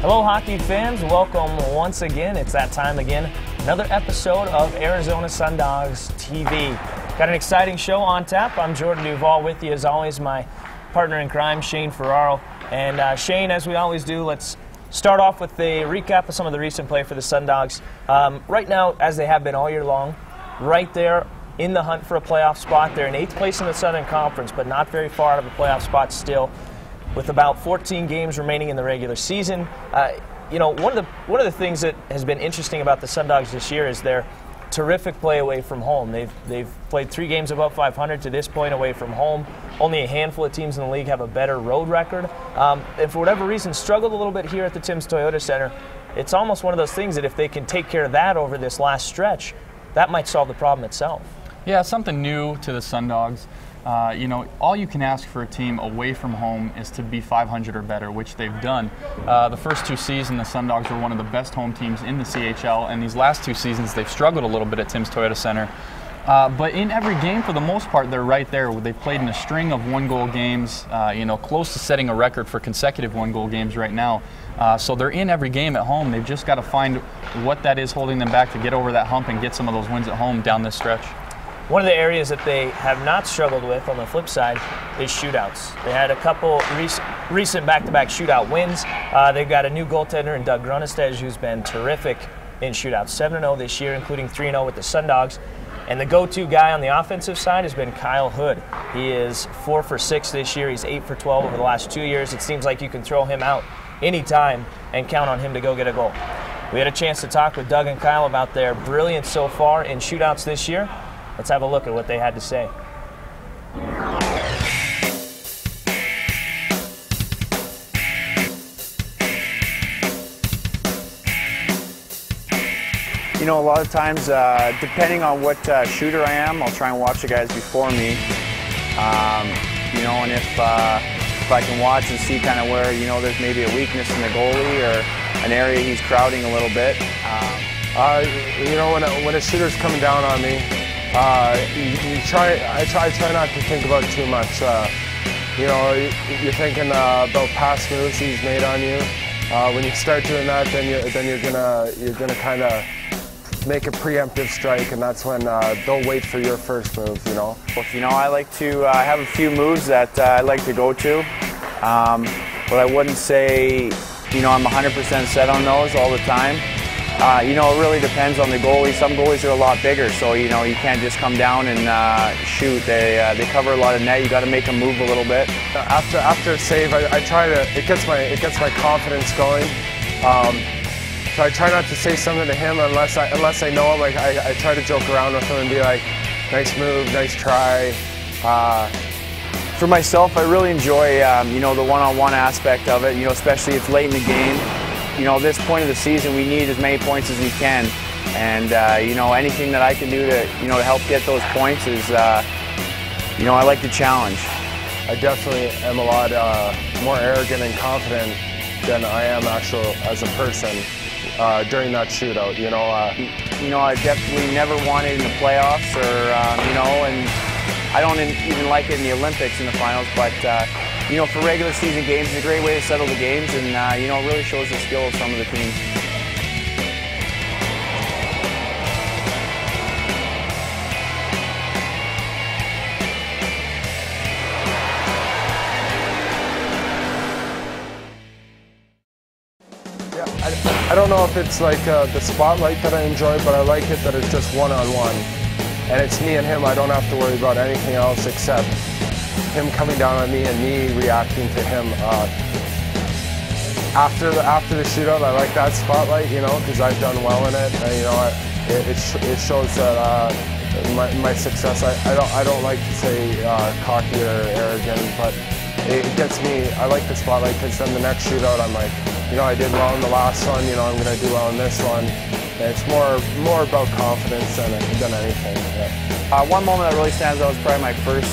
Hello, hockey fans. Welcome once again. It's that time again. Another episode of Arizona Sundogs TV. Got an exciting show on tap. I'm Jordan Duvall with you, as always, my partner in crime, Shane Ferraro. And Shane, as we always do, let's start off with a recap of some of the recent play for the Sundogs. Right now, as they have been all year long, right there in the hunt for a playoff spot. They're in 8th place in the Southern Conference, but not very far out of a playoff spot still, with about 14 games remaining in the regular season. One of the things that has been interesting about the Sundogs this year is their terrific play away from home. They've played 3 games above 500 to this point away from home. Only a handful of teams in the league have a better road record. And for whatever reason, struggled a little bit here at the Tim's Toyota Center. It's almost one of those things that if they can take care of that over this last stretch, that might solve the problem itself. Yeah, something new to the Sundogs. All you can ask for a team away from home is to be 500 or better, which they've done. The first 2 seasons, the Sundogs were one of the best home teams in the CHL, and these last 2 seasons, they've struggled a little bit at Tim's Toyota Center. But in every game, for the most part, they're right there. They've played in a string of 1-goal games, close to setting a record for consecutive 1-goal games right now. So they're in every game at home. They've just got to find what that is holding them back to get over that hump and get some of those wins at home down this stretch. One of the areas that they have not struggled with on the flip side is shootouts. They had a couple recent back-to-back shootout wins. They've got a new goaltender in Doug Grunestej, who's been terrific in shootouts, 7-0 this year, including 3-0 with the Sundogs. And the go-to guy on the offensive side has been Kyle Hood. He is 4 for 6 this year. He's 8 for 12 over the last 2 years. It seems like you can throw him out anytime and count on him to go get a goal. We had a chance to talk with Doug and Kyle about their brilliance so far in shootouts this year. Let's have a look at what they had to say. A lot of times, depending on what shooter I am, I'll try and watch the guys before me. And if I can watch and see kind of where, there's maybe a weakness in the goalie or an area he's crowding a little bit. When a shooter's coming down on me, I try not to think about it too much. You're thinking about past moves he's made on you. When you start doing that, then you're gonna kind of make a preemptive strike, and that's when they'll wait for your first move. I like to have a few moves that I like to go to, but I wouldn't say I'm 100% set on those all the time. It really depends on the goalie. Some goalies are a lot bigger, so you can't just come down and shoot. They cover a lot of net. You got to make them move a little bit. After a save, I try to. It gets my confidence going. So I try not to say something to him unless I know him. I try to joke around with him and be like, "Nice move, nice try." For myself, I really enjoy the one-on-one aspect of it. Especially if it's late in the game. This point of the season, we need as many points as we can, and anything that I can do to help get those points is I like the challenge. I definitely am a lot more arrogant and confident than I am actually as a person during that shootout. I definitely never wanted in the playoffs, or and I don't even like it in the Olympics in the finals, but. For regular season games, it's a great way to settle the games, and it really shows the skill of some of the teams. Yeah, I don't know if it's like the spotlight that I enjoy, but I like it that it's just one-on-one, and it's me and him. I don't have to worry about anything else except him coming down on me and me reacting to him. After the shootout, I like that spotlight, because I've done well in it. It shows that my success. I don't like to say cocky or arrogant, but it gets me. I like the spotlight because then the next shootout, I'm like, I did well in the last one. I'm going to do well in this one. And it's more about confidence than anything. Yeah. One moment that really stands out was probably my first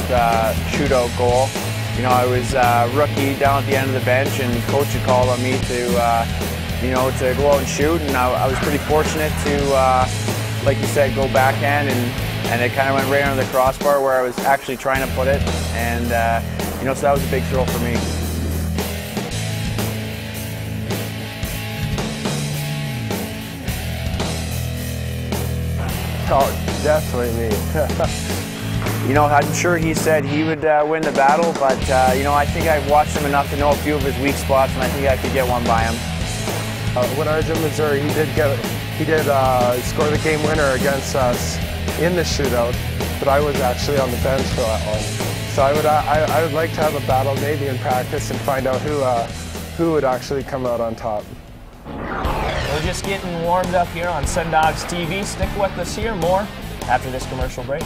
shootout goal. I was rookie down at the end of the bench, and coach had called on me to go out and shoot, and I was pretty fortunate to, like you said, go backhand, and it kind of went right under the crossbar where I was actually trying to put it, and so that was a big thrill for me. Oh, definitely me. You know, I'm sure he said he would win the battle, but you know, I think I've watched him enough to know a few of his weak spots, and I think I could get one by him. When I was in Missouri, he did score the game winner against us in the shootout, but I was actually on the bench for that one. So I would like to have a battle maybe in practice and find out who would actually come out on top. We're just getting warmed up here on SundogsTV. Stick with us here. More after this commercial break.